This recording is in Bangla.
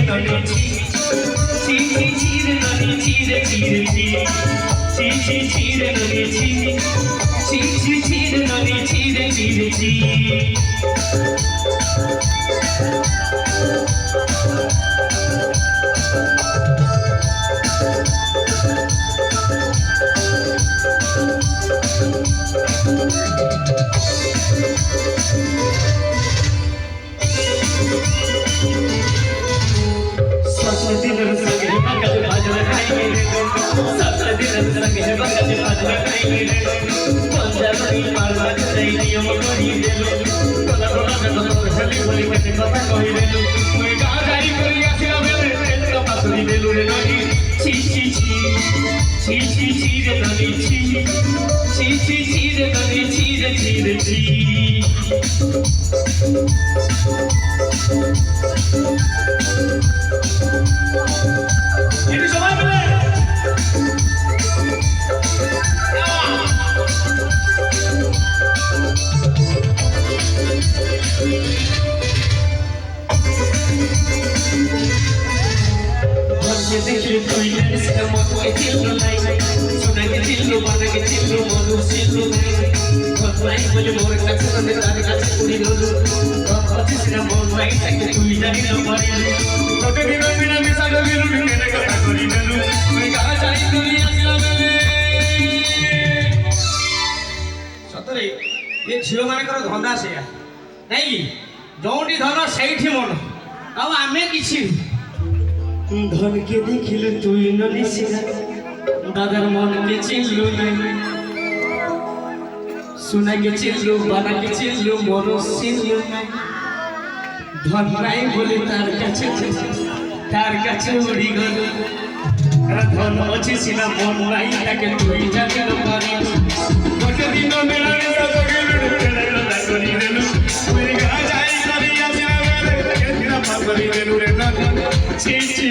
ননি ছি ছি ছি ছি রে ননি ছি রে ছি রে ছি ছি ছি ছি রে ননি ছি ছি ছি ছি রে ননি ছি রে ছি রে ছি ଝିଅ ମାନଙ୍କର ଧନ୍ଦା ସେଇଆ ନାଇଁ ଯୋଉଠି ଧନ ସେଇଠି ମନ ଆଉ ଆମେ କିଛି ধনকে দেখিলু তুই ননি সিনা দাদার মনকে চিনলু সোনাকে চিনলু বানাকে চিনলু মন চিনলু ধন নাই বলে তার কাছে উড়ি গেল ধন আছে সিনা মন নাই তাকে তুই জানিল পারি গোটে দিন মেলারে Cheese.